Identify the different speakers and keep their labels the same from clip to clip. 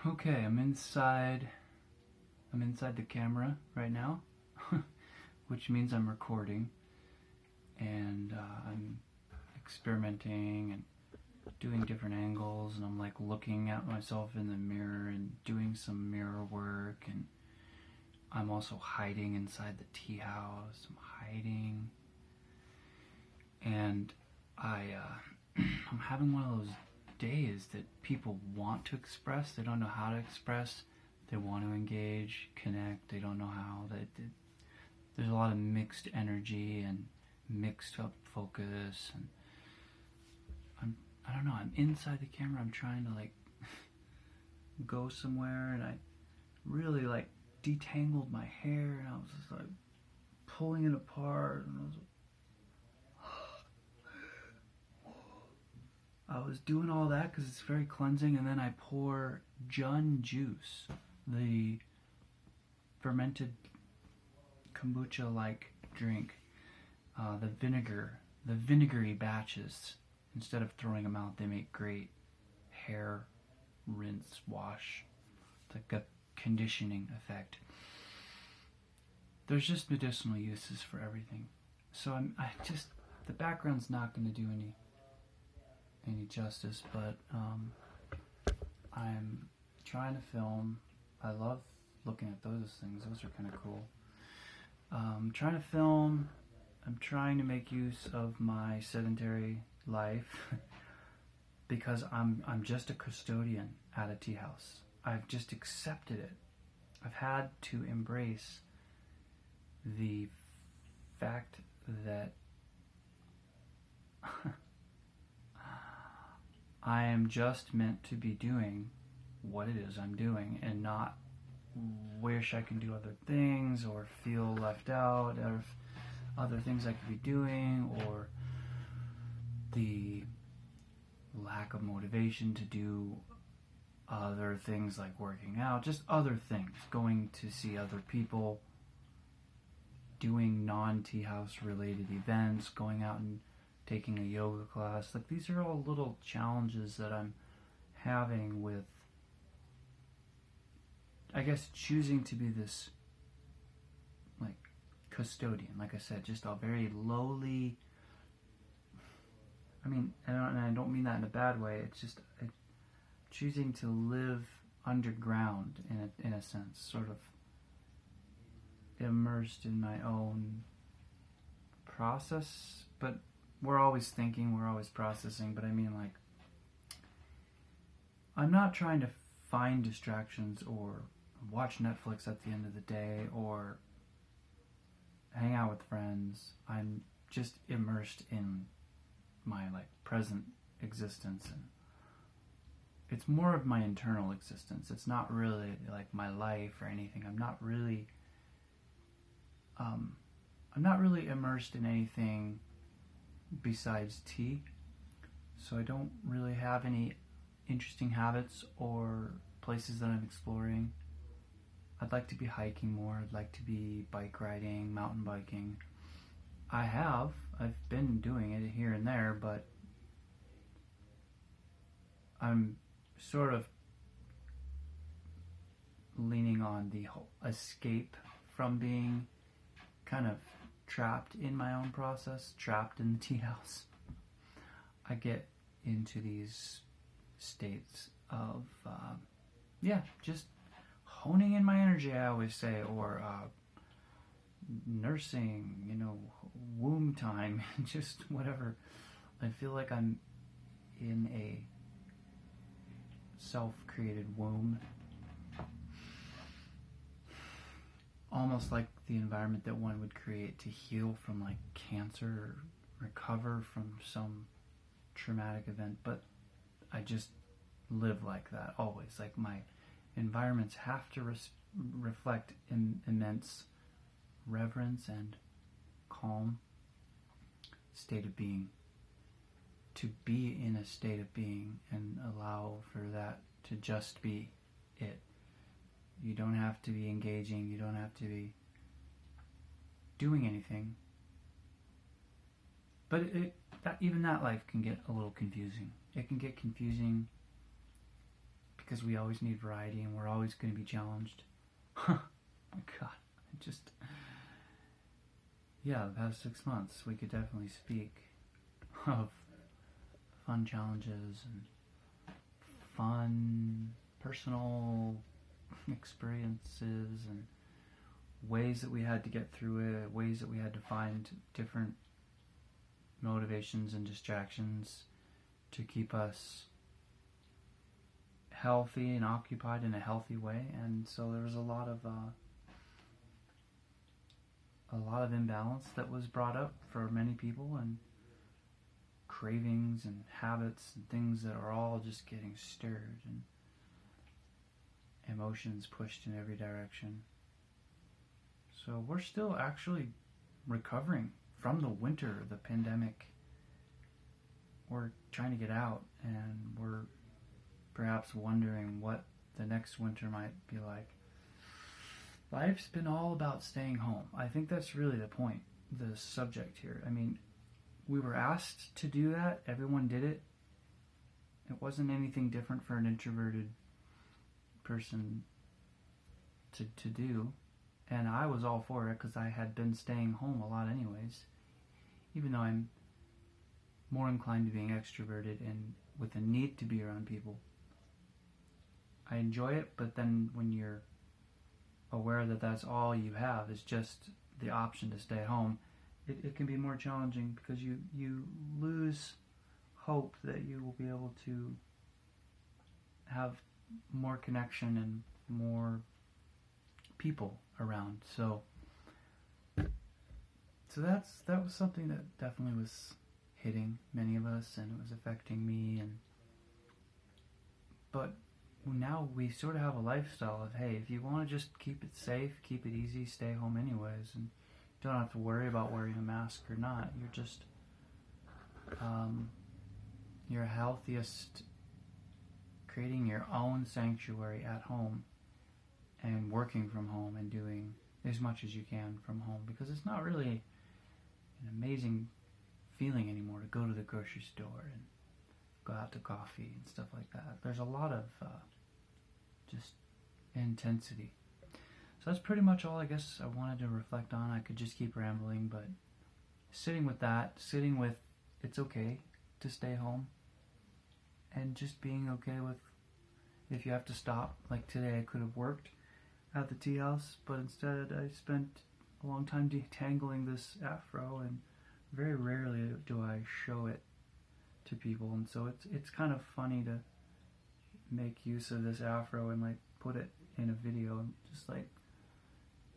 Speaker 1: Okay, I'm inside. I'm inside the camera right now, which means I'm recording, and I'm experimenting and doing different angles, and I'm like looking at myself in the mirror and doing some mirror work, and I'm also hiding inside the tea house. I'm hiding, and I'm having one of those days that people want to express, they don't know how to express, they want to engage, connect, they don't know how. There's a lot of mixed energy and mixed up focus, and I don't know, I'm inside the camera, I'm trying to like go somewhere, and I really like detangled my hair, and I was just like pulling it apart, and I was doing all that because it's very cleansing, and then I pour Jun juice, the fermented kombucha-like drink, the vinegary batches. Instead of throwing them out, they make great hair rinse wash. It's like a conditioning effect. There's just medicinal uses for everything. So the background's not going to do any justice, but I'm trying to film. I love looking at those things. Those are kind of cool. I'm trying to film. I'm trying to make use of my sedentary life because I'm just a custodian at a tea house. I've just accepted it. I've had to embrace the fact that I am just meant to be doing what it is I'm doing, and not wish I can do other things or feel left out of other things I could be doing, or the lack of motivation to do other things like working out, just other things, going to see other people, doing non-tea house related events, going out and taking a yoga class. Like, these are all little challenges that I'm having with, I guess, choosing to be this like custodian. Like I said, just a very lowly, and I don't mean that in a bad way. It's just choosing to live underground in a sense, sort of immersed in my own process. But we're always thinking, we're always processing. But I mean, like, I'm not trying to find distractions or watch Netflix at the end of the day or hang out with friends. I'm just immersed in my like present existence, and it's more of my internal existence. It's not really like my life or anything. I'm not really immersed in anything besides tea. So I don't really have any interesting habits or places that I'm exploring. I'd like to be hiking more. I'd like to be bike riding, mountain biking. I've been doing it here and there, but I'm sort of leaning on the whole escape from being kind of trapped in my own process, trapped in the tea house. I get into these states of, just honing in my energy, I always say, or nursing, womb time, just whatever. I feel like I'm in a self-created womb, almost like the environment that one would create to heal from like cancer or recover from some traumatic event. But I just live like that always. Like, my environments have to reflect immense reverence and calm state of being, to be in a state of being and allow for that to just be it. You don't have to be engaging, you don't have to be doing anything. But even that life can get a little confusing. It can get confusing because we always need variety and we're always going to be challenged. My God, yeah, the past 6 months we could definitely speak of fun challenges and fun personal experiences and ways that we had to get through it, ways that we had to find different motivations and distractions to keep us healthy and occupied in a healthy way. And so there was a lot of imbalance that was brought up for many people, and cravings and habits and things that are all just getting stirred and emotions pushed in every direction. So we're still actually recovering from the winter, the pandemic. We're trying to get out, and we're perhaps wondering what the next winter might be like. Life's been all about staying home. I think that's really the point, the subject here. I mean, we were asked to do that. Everyone did it. It wasn't anything different for an introverted person to do. And I was all for it because I had been staying home a lot anyways. Even though I'm more inclined to being extroverted and with a need to be around people. I enjoy it, but then when you're aware that that's all you have is just the option to stay home, it can be more challenging because you lose hope that you will be able to have more connection and more people around. So that was something that definitely was hitting many of us, and it was affecting me. But now we sort of have a lifestyle of, hey, if you want to just keep it safe, keep it easy, stay home anyways, and don't have to worry about wearing a mask or not. You're just your healthiest, creating your own sanctuary at home and working from home and doing as much as you can from home, because it's not really an amazing feeling anymore to go to the grocery store and go out to coffee and stuff like that. There's a lot of just intensity. So that's pretty much all I guess I wanted to reflect on. I could just keep rambling, but sitting with it's okay to stay home, and just being okay with if you have to stop. Like today I could have worked at the tea house, but instead I spent a long time detangling this afro, and very rarely do I show it to people, and so it's kind of funny to make use of this afro and like put it in a video, and just like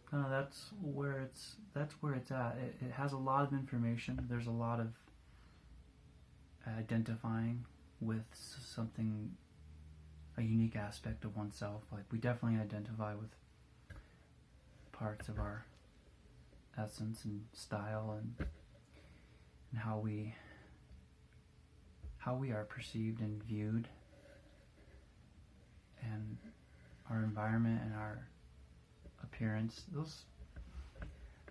Speaker 1: kind of that's where it's at. It has a lot of information. There's a lot of identifying with something, a unique aspect of oneself. Like we definitely identify with parts of our essence and style and how we are perceived and viewed, and our environment and our appearance. Those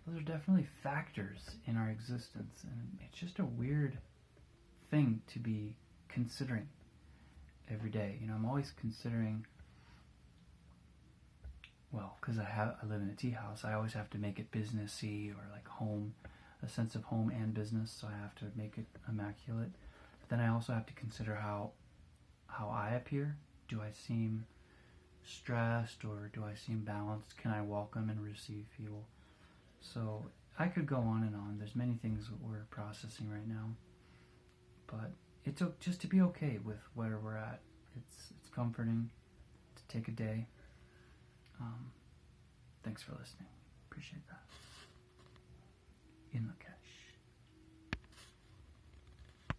Speaker 1: are definitely factors in our existence, and it's just a weird thing to be considering every day. You know, I'm always considering, well, because I live in a tea house, I always have to make it businessy or like home, a sense of home and business, so I have to make it immaculate. But then I also have to consider how I appear. Do I seem stressed, or do I seem balanced? Can I welcome and receive people? So I could go on and on. There's many things that we're processing right now, but it's just to be okay with where we're at. It's comforting to take a day. Thanks for listening. Appreciate that. In Lakesh.